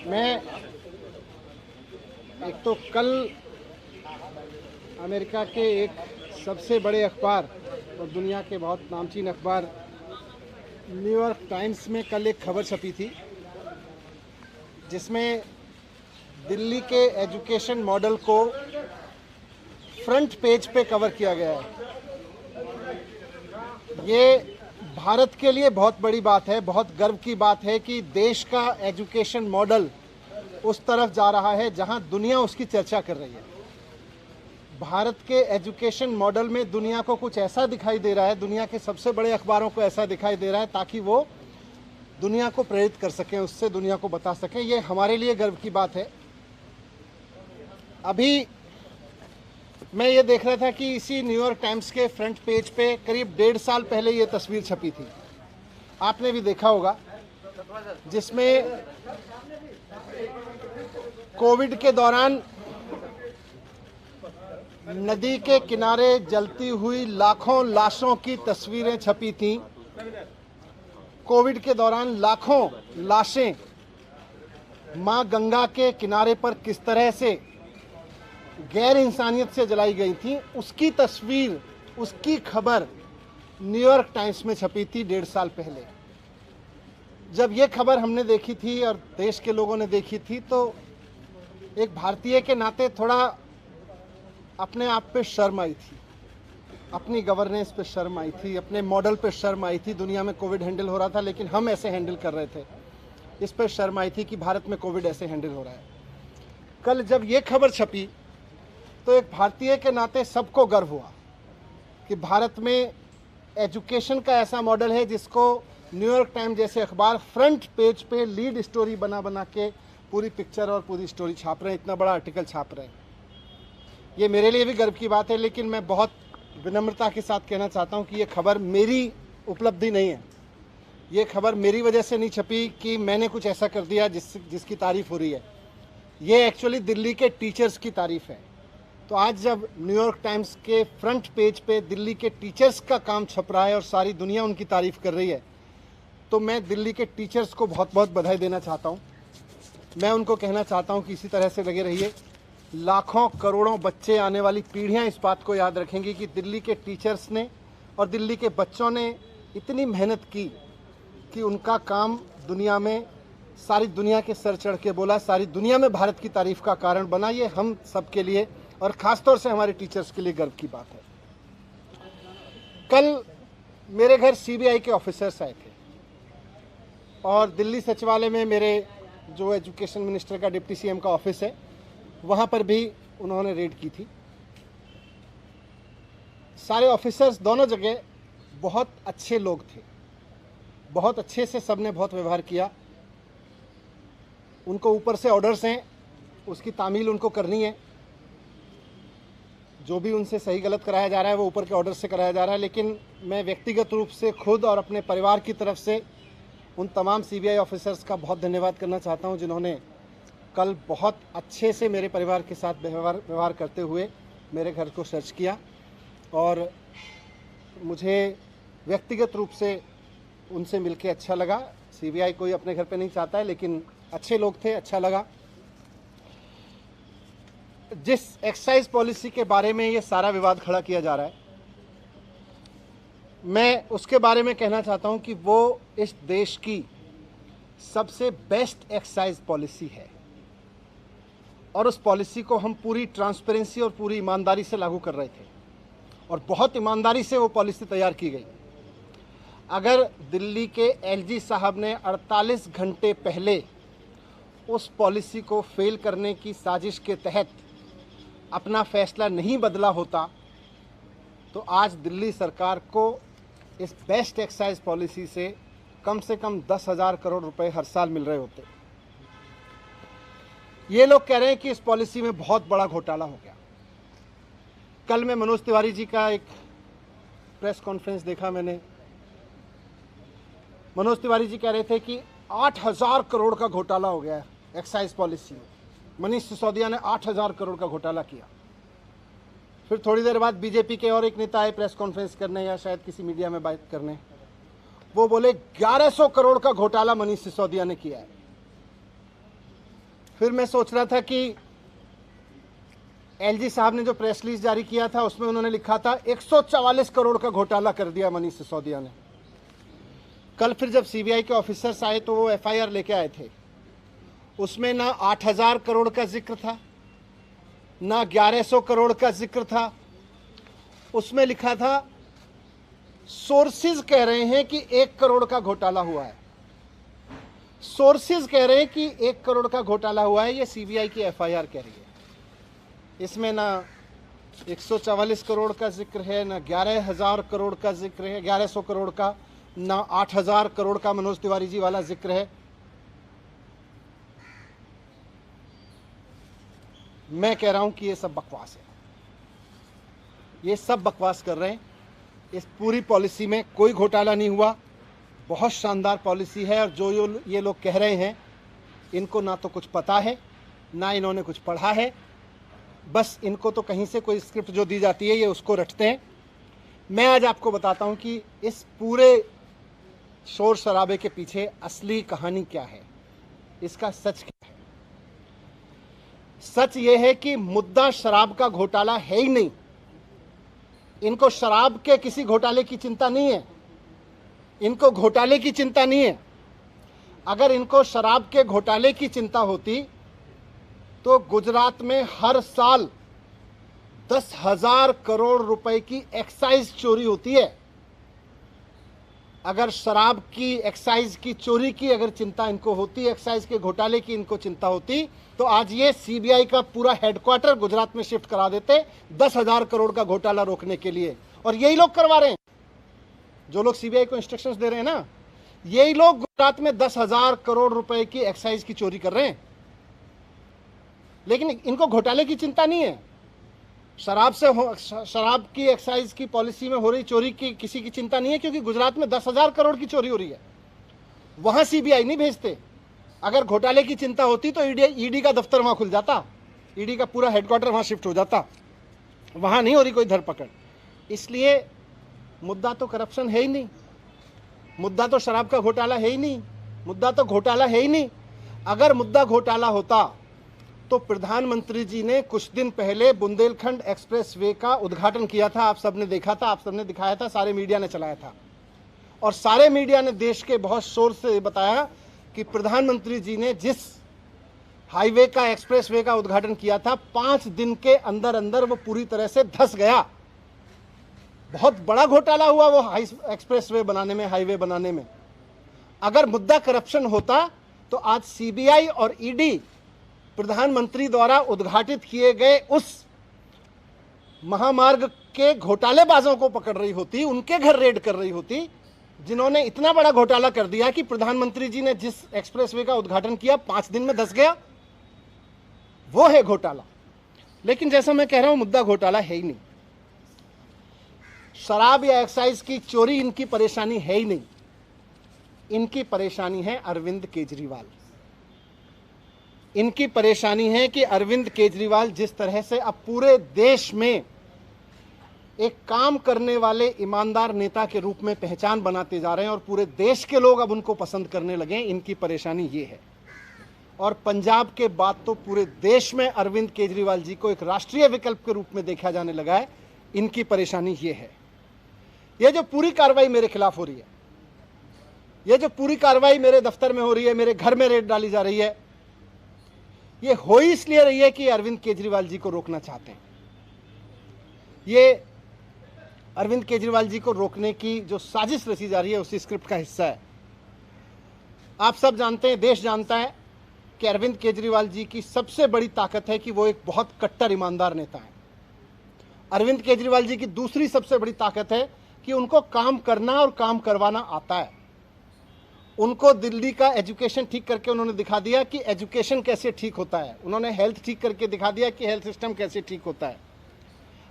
मैं एक तो कल अमेरिका के एक सबसे बड़े अखबार और दुनिया के बहुत नामचीन अखबार न्यूयॉर्क टाइम्स में कल एक खबर छपी थी जिसमें दिल्ली के एजुकेशन मॉडल को फ्रंट पेज पे कवर किया गया है। ये भारत के लिए बहुत बड़ी बात है, बहुत गर्व की बात है कि देश का एजुकेशन मॉडल उस तरफ जा रहा है जहां दुनिया उसकी चर्चा कर रही है। भारत के एजुकेशन मॉडल में दुनिया को कुछ ऐसा दिखाई दे रहा है, दुनिया के सबसे बड़े अखबारों को ऐसा दिखाई दे रहा है ताकि वो दुनिया को प्रेरित कर सकें, उससे दुनिया को बता सकें। ये हमारे लिए गर्व की बात है। अभी मैं ये देख रहा था कि इसी न्यूयॉर्क टाइम्स के फ्रंट पेज पे करीब 1.5 साल पहले ये तस्वीर छपी थी, आपने भी देखा होगा, जिसमें कोविड के दौरान नदी के किनारे जलती हुई लाखों लाशों की तस्वीरें छपी थीं। कोविड के दौरान लाखों लाशें मां गंगा के किनारे पर किस तरह से गैर इंसानियत से जलाई गई थी, उसकी तस्वीर, उसकी खबर न्यूयॉर्क टाइम्स में छपी थी 1.5 साल पहले। जब ये खबर हमने देखी थी और देश के लोगों ने देखी थी तो एक भारतीय के नाते थोड़ा अपने आप पे शर्म आई थी, अपनी गवर्नेंस पे शर्म आई थी, अपने मॉडल पे शर्म आई थी। दुनिया में कोविड हैंडल हो रहा था लेकिन हम ऐसे हैंडल कर रहे थे, इस पर शर्म आई थी कि भारत में कोविड ऐसे हैंडल हो रहा है। कल जब ये खबर छपी तो एक भारतीय के नाते सबको गर्व हुआ कि भारत में एजुकेशन का ऐसा मॉडल है जिसको न्यूयॉर्क टाइम्स जैसे अखबार फ्रंट पेज पे लीड स्टोरी बना बना के पूरी पिक्चर और पूरी स्टोरी छाप रहे हैं, इतना बड़ा आर्टिकल छाप रहे हैं। ये मेरे लिए भी गर्व की बात है, लेकिन मैं बहुत विनम्रता के साथ कहना चाहता हूँ कि ये खबर मेरी उपलब्धि नहीं है। ये खबर मेरी वजह से नहीं छपी कि मैंने कुछ ऐसा कर दिया जिसकी तारीफ हो रही है। ये एक्चुअली दिल्ली के टीचर्स की तारीफ है। तो आज जब न्यूयॉर्क टाइम्स के फ्रंट पेज पे दिल्ली के टीचर्स का काम छप रहा है और सारी दुनिया उनकी तारीफ कर रही है, तो मैं दिल्ली के टीचर्स को बहुत बहुत बधाई देना चाहता हूँ। मैं उनको कहना चाहता हूँ कि इसी तरह से लगे रहिए। लाखों करोड़ों बच्चे, आने वाली पीढ़ियाँ इस बात को याद रखेंगी कि दिल्ली के टीचर्स ने और दिल्ली के बच्चों ने इतनी मेहनत की कि उनका काम दुनिया में, सारी दुनिया के सर चढ़ के बोला, सारी दुनिया में भारत की तारीफ का कारण बना। ये हम सब के लिए और ख़ासतौर से हमारे टीचर्स के लिए गर्व की बात है। कल मेरे घर सीबीआई के ऑफिसर्स आए थे और दिल्ली सचिवालय में मेरे जो एजुकेशन मिनिस्टर का, डिप्टी सीएम का ऑफिस है, वहाँ पर भी उन्होंने रेड की थी। सारे ऑफिसर्स दोनों जगह बहुत अच्छे लोग थे, बहुत अच्छे से सबने बहुत व्यवहार किया। उनको ऊपर से ऑर्डर्स हैं, उसकी तामील उनको करनी है। जो भी उनसे सही गलत कराया जा रहा है वो ऊपर के ऑर्डर से कराया जा रहा है। लेकिन मैं व्यक्तिगत रूप से खुद और अपने परिवार की तरफ से उन तमाम सीबीआई ऑफिसर्स का बहुत धन्यवाद करना चाहता हूं जिन्होंने कल बहुत अच्छे से मेरे परिवार के साथ व्यवहार करते हुए मेरे घर को सर्च किया। और मुझे व्यक्तिगत रूप से उनसे मिलके अच्छा लगा। सीबीआई कोई अपने घर पे नहीं चाहता है, लेकिन अच्छे लोग थे, अच्छा लगा। जिस एक्साइज पॉलिसी के बारे में ये सारा विवाद खड़ा किया जा रहा है, मैं उसके बारे में कहना चाहता हूं कि वो इस देश की सबसे बेस्ट एक्साइज पॉलिसी है और उस पॉलिसी को हम पूरी ट्रांसपेरेंसी और पूरी ईमानदारी से लागू कर रहे थे और बहुत ईमानदारी से वो पॉलिसी तैयार की गई। अगर दिल्ली के एलजी साहब ने 48 घंटे पहले उस पॉलिसी को फेल करने की साजिश के तहत अपना फैसला नहीं बदला होता तो आज दिल्ली सरकार को इस बेस्ट एक्साइज पॉलिसी से कम 10,000 करोड़ रुपए हर साल मिल रहे होते। ये लोग कह रहे हैं कि इस पॉलिसी में बहुत बड़ा घोटाला हो गया। कल मैं मनोज तिवारी जी का एक प्रेस कॉन्फ्रेंस देखा मैंने। मनोज तिवारी जी कह रहे थे कि 8,000 करोड़ का घोटाला हो गया है एक्साइज पॉलिसी में। मनीष सिसोदिया ने 8,000 करोड़ का घोटाला किया। फिर थोड़ी देर बाद बीजेपी के और एक नेता आए प्रेस कॉन्फ्रेंस करने या शायद किसी मीडिया में बात करने। वो बोले 1100 करोड़ का घोटाला मनीष सिसोदिया ने किया है। फिर मैं सोच रहा था कि एलजी साहब ने जो प्रेस रिलीज जारी किया था उसमें उन्होंने लिखा था 144 करोड़ का घोटाला कर दिया मनीष सिसोदिया ने। कल फिर जब सीबीआई के ऑफिसर्स आए तो वो एफआईआर लेके आए थे, उसमें ना 8000 करोड़ का जिक्र था, ना 1100 करोड़ का जिक्र था। उसमें लिखा था सोर्सेज कह रहे हैं कि 1 करोड़ का घोटाला हुआ है। सोर्सेज कह रहे हैं कि 1 करोड़ का घोटाला हुआ है, ये सीबीआई की एफआईआर कह रही है। इसमें ना 144 करोड़ का जिक्र है, ना 11,000 करोड़ का जिक्र है, 1100 करोड़ का, ना 8,000 करोड़ का मनोज तिवारी जी वाला जिक्र है। मैं कह रहा हूं कि ये सब बकवास है, ये सब बकवास कर रहे हैं। इस पूरी पॉलिसी में कोई घोटाला नहीं हुआ, बहुत शानदार पॉलिसी है। और जो ये लोग कह रहे हैं, इनको ना तो कुछ पता है, ना इन्होंने कुछ पढ़ा है, बस इनको तो कहीं से कोई स्क्रिप्ट जो दी जाती है ये उसको रटते हैं। मैं आज आपको बताता हूं कि इस पूरे शोर शराबे के पीछे असली कहानी क्या है, इसका सच क्या है। सच ये है कि मुद्दा शराब का घोटाला है ही नहीं। इनको शराब के किसी घोटाले की चिंता नहीं है, इनको घोटाले की चिंता नहीं है। अगर इनको शराब के घोटाले की चिंता होती तो गुजरात में हर साल 10,000 करोड़ रुपए की एक्साइज चोरी होती है। अगर शराब की एक्साइज की चोरी की अगर चिंता इनको होती, एक्साइज के घोटाले की इनको चिंता होती, तो आज ये सीबीआई का पूरा हेडक्वार्टर गुजरात में शिफ्ट करा देते 10,000 करोड़ का घोटाला रोकने के लिए। और यही लोग करवा रहे हैं, जो लोग सीबीआई को इंस्ट्रक्शंस दे रहे हैं ना, यही लोग गुजरात में 10,000 करोड़ रुपए की एक्साइज की चोरी कर रहे हैं। लेकिन इनको घोटाले की चिंता नहीं है, शराब की एक्साइज की पॉलिसी में हो रही चोरी की किसी की चिंता नहीं है, क्योंकि गुजरात में 10,000 करोड़ की चोरी हो रही है। वहां सीबीआई नहीं भेजते। अगर घोटाले की चिंता होती तो ईडी का दफ्तर वहां खुल जाता, ईडी का पूरा हेडक्वार्टर वहां शिफ्ट हो जाता। वहां नहीं हो रही कोई धरपकड़। इसलिए मुद्दा तो करप्शन है ही नहीं, मुद्दा तो शराब का घोटाला है ही नहीं, मुद्दा तो घोटाला है ही नहीं। अगर मुद्दा घोटाला होता तो प्रधानमंत्री जी ने कुछ दिन पहले बुंदेलखंड एक्सप्रेसवे का उद्घाटन किया था। आप सबने देखा था, आप सबने दिखाया था, सारे मीडिया ने चलाया था। और सारे मीडिया ने देश के बहुत शोर से बताया कि प्रधानमंत्री जी ने जिस हाईवे का, एक्सप्रेसवे का उद्घाटन किया था, 5 दिन के अंदर अंदर वो पूरी तरह से धंस गया। बहुत बड़ा घोटाला हुआ वो एक्सप्रेसवे बनाने में, हाईवे बनाने में। अगर मुद्दा करप्शन होता तो आज सीबीआई और ईडी प्रधानमंत्री द्वारा उद्घाटित किए गए उस महामार्ग के घोटालेबाजों को पकड़ रही होती, उनके घर रेड कर रही होती, जिन्होंने इतना बड़ा घोटाला कर दिया कि प्रधानमंत्री जी ने जिस एक्सप्रेसवे का उद्घाटन किया 5 दिन में धंस गया। वो है घोटाला। लेकिन जैसा मैं कह रहा हूं, मुद्दा घोटाला है ही नहीं। शराब या एक्साइज की चोरी इनकी परेशानी है ही नहीं। इनकी परेशानी है अरविंद केजरीवाल। इनकी परेशानी है कि अरविंद केजरीवाल जिस तरह से अब पूरे देश में एक काम करने वाले ईमानदार नेता के रूप में पहचान बनाते जा रहे हैं और पूरे देश के लोग अब उनको पसंद करने लगे हैं, इनकी परेशानी ये है। और पंजाब के बाद तो पूरे देश में अरविंद केजरीवाल जी को एक राष्ट्रीय विकल्प के रूप में देखा जाने लगा है। इनकी परेशानी ये है। ये जो पूरी कार्रवाई मेरे खिलाफ हो रही है, ये जो पूरी कार्रवाई मेरे दफ्तर में हो रही है, मेरे घर में रेड डाली जा रही है, ये हो ही इसलिए रही है कि अरविंद केजरीवाल जी को रोकना चाहते हैं। ये अरविंद केजरीवाल जी को रोकने की जो साजिश रची जा रही है उसी स्क्रिप्ट का हिस्सा है। आप सब जानते हैं, देश जानता है कि अरविंद केजरीवाल जी की सबसे बड़ी ताकत है कि वो एक बहुत कट्टर ईमानदार नेता है। अरविंद केजरीवाल जी की दूसरी सबसे बड़ी ताकत है कि उनको काम करना और काम करवाना आता है। उनको दिल्ली का एजुकेशन ठीक करके उन्होंने दिखा दिया कि एजुकेशन कैसे ठीक होता है। उन्होंने हेल्थ ठीक करके दिखा दिया कि हेल्थ सिस्टम कैसे ठीक होता है।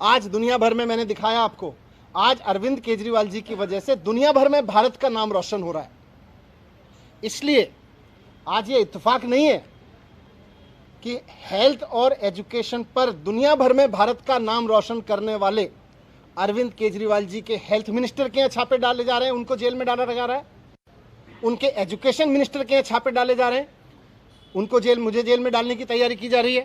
आज दुनिया भर में मैंने दिखाया आपको, आज अरविंद केजरीवाल जी की वजह से दुनिया भर में भारत का नाम रोशन हो रहा है। इसलिए आज ये इत्तेफाक नहीं है कि हेल्थ और एजुकेशन पर दुनिया भर में भारत का नाम रोशन करने वाले अरविंद केजरीवाल जी के हेल्थ मिनिस्टर के यहाँ छापे डाले जा रहे हैं, उनको जेल में डाला जा रहा है। उनके एजुकेशन मिनिस्टर के यहाँ छापे डाले जा रहे हैं, उनको मुझे जेल में डालने की तैयारी की जा रही है।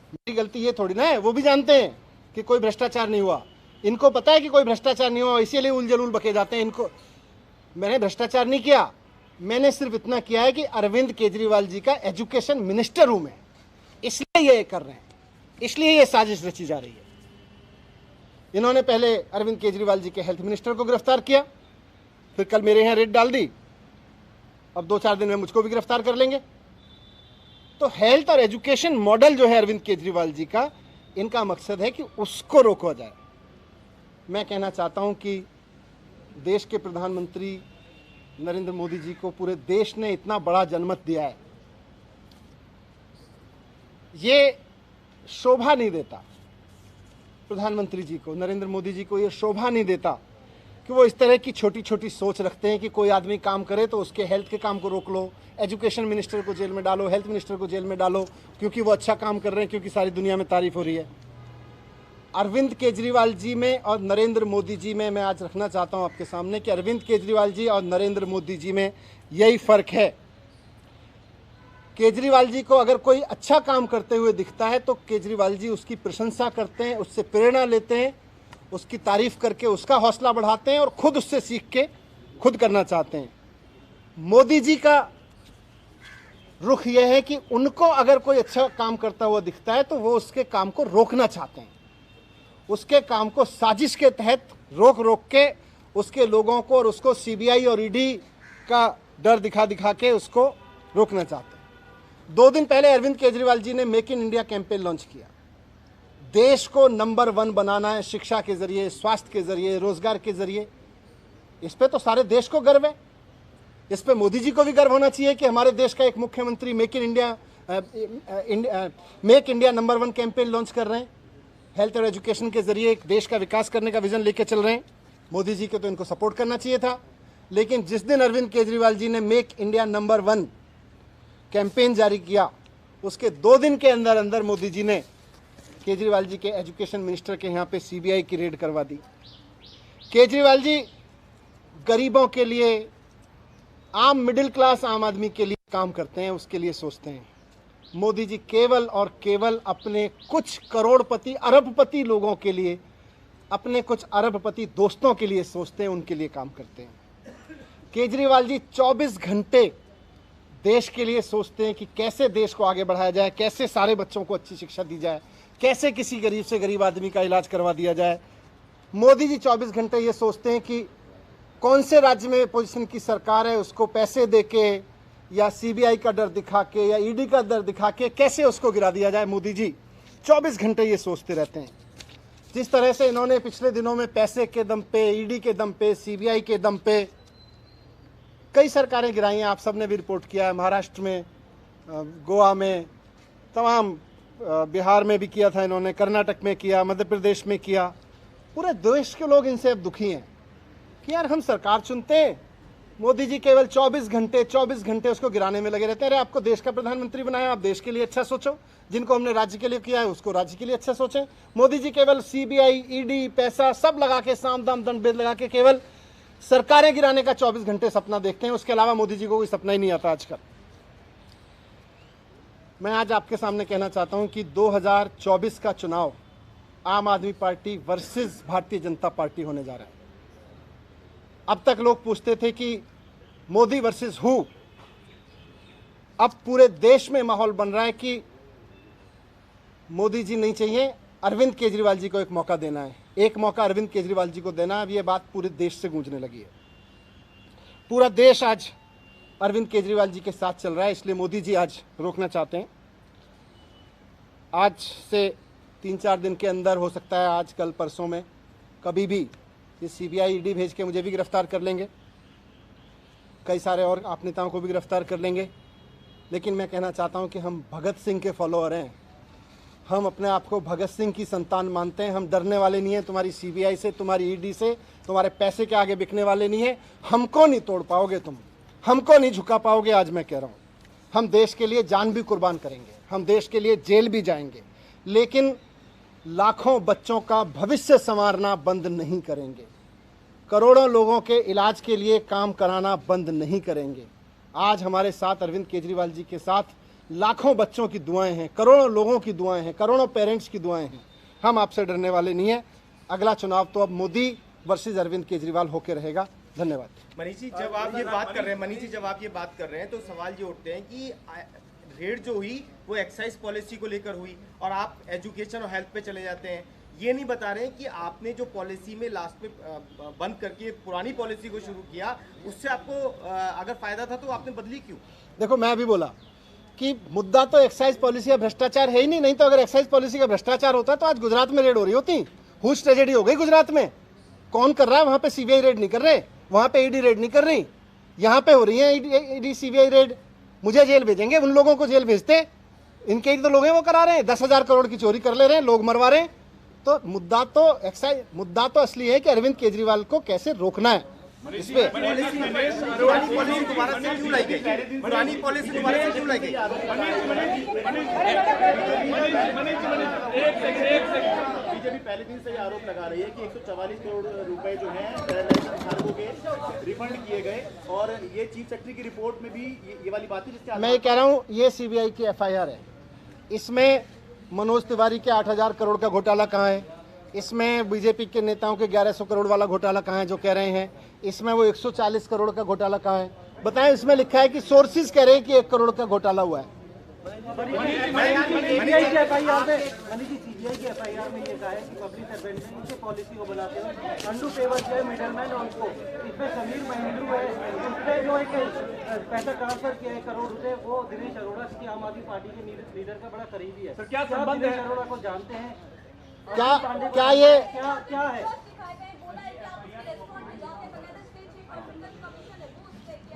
मेरी गलती ये थोड़ी ना है, वो भी जानते हैं कि कोई भ्रष्टाचार नहीं हुआ। इनको पता है कि कोई भ्रष्टाचार नहीं हुआ, इसीलिए उलझुल बके जाते हैं। इनको मैंने भ्रष्टाचार नहीं किया, मैंने सिर्फ इतना किया है कि अरविंद केजरीवाल जी का एजुकेशन मिनिस्टर हूं मैं, इसलिए ये कर रहे हैं, इसलिए ये साजिश रची जा रही है। इन्होंने पहले अरविंद केजरीवाल जी के हेल्थ मिनिस्टर को गिरफ्तार किया, फिर कल मेरे यहाँ रेड डाल दी, अब 2-4 दिन में मुझको भी गिरफ्तार कर लेंगे। तो हेल्थ और एजुकेशन मॉडल जो है अरविंद केजरीवाल जी का, इनका मकसद है कि उसको रोका जाए। मैं कहना चाहता हूं कि देश के प्रधानमंत्री नरेंद्र मोदी जी को पूरे देश ने इतना बड़ा जनमत दिया है, ये शोभा नहीं देता प्रधानमंत्री जी को, नरेंद्र मोदी जी को ये शोभा नहीं देता कि वो इस तरह की छोटी छोटी सोच रखते हैं कि कोई आदमी काम करे तो उसके हेल्थ के काम को रोक लो, एजुकेशन मिनिस्टर को जेल में डालो, हेल्थ मिनिस्टर को जेल में डालो, क्योंकि वो अच्छा काम कर रहे हैं, क्योंकि सारी दुनिया में तारीफ हो रही है। अरविंद केजरीवाल जी में और नरेंद्र मोदी जी में मैं आज रखना चाहता हूं आपके सामने कि अरविंद केजरीवाल जी और नरेंद्र मोदी जी में यही फर्क है। केजरीवाल जी को अगर कोई अच्छा काम करते हुए दिखता है तो केजरीवाल जी उसकी प्रशंसा करते हैं, उससे प्रेरणा लेते हैं, उसकी तारीफ करके उसका हौसला बढ़ाते हैं और खुद उससे सीख के खुद करना चाहते हैं। मोदी जी का रुख यह है कि उनको अगर कोई अच्छा काम करता हुआ दिखता है तो वो उसके काम को रोकना चाहते हैं, उसके काम को साजिश के तहत रोक के उसके लोगों को और उसको सीबीआई और ईडी का डर दिखा दिखा के उसको रोकना चाहते हैं। 2 दिन पहले अरविंद केजरीवाल जी ने make in India campaign launch किया। देश को नंबर 1 बनाना है, शिक्षा के जरिए, स्वास्थ्य के जरिए, रोजगार के जरिए। इस पे तो सारे देश को गर्व है, इस पे मोदी जी को भी गर्व होना चाहिए कि हमारे देश का एक मुख्यमंत्री make India number 1 campaign launch कर रहे हैं, हेल्थ और एजुकेशन के जरिए एक देश का विकास करने का विजन लेके चल रहे हैं। मोदी जी को तो इनको सपोर्ट करना चाहिए था। लेकिन जिस दिन अरविंद केजरीवाल जी ने मेक इंडिया नंबर 1 कैंपेन जारी किया, उसके 2 दिन के अंदर अंदर मोदी जी ने केजरीवाल जी के एजुकेशन मिनिस्टर के यहाँ पे सीबीआई की रेड करवा दी। केजरीवाल जी गरीबों के लिए, आम मिडिल क्लास आम आदमी के लिए काम करते हैं, उसके लिए सोचते हैं। मोदी जी केवल और केवल अपने कुछ करोड़पति अरबपति लोगों के लिए, अपने कुछ अरबपति दोस्तों के लिए सोचते हैं, उनके लिए काम करते हैं। केजरीवाल जी 24 घंटे देश के लिए सोचते हैं कि कैसे देश को आगे बढ़ाया जाए, कैसे सारे बच्चों को अच्छी शिक्षा दी जाए, कैसे किसी गरीब से गरीब आदमी का इलाज करवा दिया जाए। मोदी जी 24 घंटे ये सोचते हैं कि कौन से राज्य में पोजीशन की सरकार है, उसको पैसे देके या सीबीआई का डर दिखा के या ईडी का डर दिखा के कैसे उसको गिरा दिया जाए। मोदी जी 24 घंटे ये सोचते रहते हैं। जिस तरह से इन्होंने पिछले दिनों में पैसे के दम पे, ईडी के दम पे, सीबीआई के दम पे कई सरकारें गिराई हैं, आप सबने भी रिपोर्ट किया है। महाराष्ट्र में, गोवा में, तमाम बिहार में भी किया था इन्होंने, कर्नाटक में किया, मध्य प्रदेश में किया। पूरे देश के लोग इनसे अब दुखी हैं कि यार हम सरकार चुनते हैं, मोदी जी केवल 24 घंटे उसको गिराने में लगे रहते हैं। अरे आपको देश का प्रधानमंत्री बनाया, आप देश के लिए अच्छा सोचो, जिनको हमने राज्य के लिए किया है उसको राज्य के लिए अच्छा सोचें। मोदी जी केवल सीबीआई, ईडी, पैसा सब लगा के, साम दाम दंड भेद लगा के केवल सरकारें गिराने का 24 घंटे सपना देखते हैं। उसके अलावा मोदी जी को कोई सपना ही नहीं आता आजकल। मैं आज आपके सामने कहना चाहता हूं कि 2024 का चुनाव आम आदमी party versus Bharatiya Janata party होने जा रहा है। अब तक लोग पूछते थे कि मोदी वर्सेस हु, अब पूरे देश में माहौल बन रहा है कि मोदी जी नहीं चाहिए, अरविंद केजरीवाल जी को एक मौका देना है, एक मौका अरविंद केजरीवाल जी को देना है। अब ये बात पूरे देश से गूंजने लगी है। पूरा देश आज अरविंद केजरीवाल जी के साथ चल रहा है, इसलिए मोदी जी आज रोकना चाहते हैं। आज से 3-4 दिन के अंदर, हो सकता है आज कल परसों में, कभी भी ये सीबीआई ईडी भेज के मुझे भी गिरफ्तार कर लेंगे, कई सारे और आप नेताओं को भी गिरफ्तार कर लेंगे। लेकिन मैं कहना चाहता हूं कि हम भगत सिंह के फॉलोअर हैं, हम अपने आप को भगत सिंह की संतान मानते हैं। हम डरने वाले नहीं हैं तुम्हारी सीबीआई से, तुम्हारी ईडी से, तुम्हारे पैसे के आगे बिकने वाले नहीं हैं। हमको नहीं तोड़ पाओगे तुम, हमको नहीं झुका पाओगे। आज मैं कह रहा हूँ, हम देश के लिए जान भी कुर्बान करेंगे, हम देश के लिए जेल भी जाएंगे, लेकिन लाखों बच्चों का भविष्य संवारना बंद नहीं करेंगे, करोड़ों लोगों के इलाज के लिए काम कराना बंद नहीं करेंगे। आज हमारे साथ अरविंद केजरीवाल जी के साथ लाखों बच्चों की दुआएं हैं, करोड़ों लोगों की दुआएं हैं, करोड़ों पेरेंट्स की दुआएं हैं। हम आपसे डरने वाले नहीं हैं। अगला चुनाव तो अब मोदी वर्सेस अरविंद केजरीवाल होकर रहेगा। धन्यवाद। मनीष जी, जब आप ये बात कर रहे हैं तो सवाल ये उठते हैं कि रेड जो हुई वो एक्साइज पॉलिसी को लेकर हुई और आप एजुकेशन और हेल्थ पे चले जाते हैं। ये नहीं बता रहे हैं कि आपने जो पॉलिसी में लास्ट में बंद करके पुरानी पॉलिसी को शुरू किया, उससे आपको अगर फायदा था तो आपने बदली क्यों? देखो, मैं अभी बोला कि मुद्दा तो एक्साइज पॉलिसी या भ्रष्टाचार है ही नहीं तो अगर एक्साइज पॉलिसी का भ्रष्टाचार होता तो आज गुजरात में रेड हो रही होती। हुश ट्रेजेडी हो गई गुजरात में। कौन कर रहा है वहां पे? सीबीआई रेड नहीं कर रहे, वहां पे ईडी रेड नहीं कर रही, यहाँ पे हो रही है ईडी सीबीआई रेड। मुझे जेल भेजेंगे, उन लोगों को जेल भेजते। इनके ही तो लोग हैं वो करा रहे हैं, 10,000 करोड़ की चोरी कर ले रहे हैं, लोग मरवा रहे हैं। तो मुद्दा तो असली है कि अरविंद केजरीवाल को कैसे रोकना है। इस पे पुरानी पॉलिसी दोबारा से क्यों लाई गई? बीजेपी पहले दिन से ये आरोप लगा रही है कि 144 करोड़ रुपए जो हैं धारकों के रिफंड किए गए और ये चीफ सेक्रेटरी की रिपोर्ट में भी ये वाली बात है जिसके मैं कह रहा हूँ ये सीबीआई की एफआईआर है। इसमें मनोज तिवारी के 8,000 करोड़ का घोटाला कहाँ है? इसमें बीजेपी के नेताओं के 1100 करोड़ वाला घोटाला कहाँ है जो कह रहे हैं? इसमें वो 140 करोड़ का घोटाला कहाँ है? बताएं। इसमें लिखा है कि सोर्सेज कह रहे हैं कि 1 करोड़ का घोटाला हुआ है। सीबीआई की एफआईआर में ये कहा है कि पब्लिक सर्वेंट ने इनके पॉलिसी को बनाते हुए अंडू फेवर किया मिडलमैन और उनको इसमें समीर महिंद्रू है, उसने जो एक पैसा ट्रांसफर किया 1 करोड़ रुपए, वो दिनेश अरोड़ा की आम आदमी पार्टी के लीडर का बड़ा करीबी है। क्या दिनेश अरोड़ा को जानते हैं? क्या ये क्या है?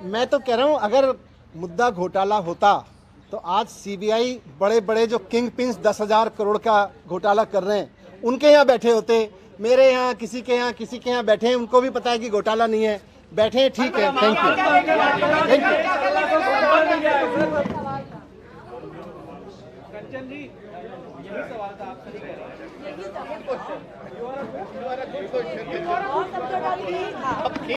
मैं तो कह रहा हूं अगर मुद्दा घोटाला होता तो आज सीबीआई बड़े बड़े जो किंग पिंस 10,000 करोड़ का घोटाला कर रहे हैं उनके यहाँ बैठे होते। मेरे यहाँ किसी के यहाँ बैठे हैं, उनको भी पता है कि घोटाला नहीं है, बैठे हैं। ठीक है, थैंक यू।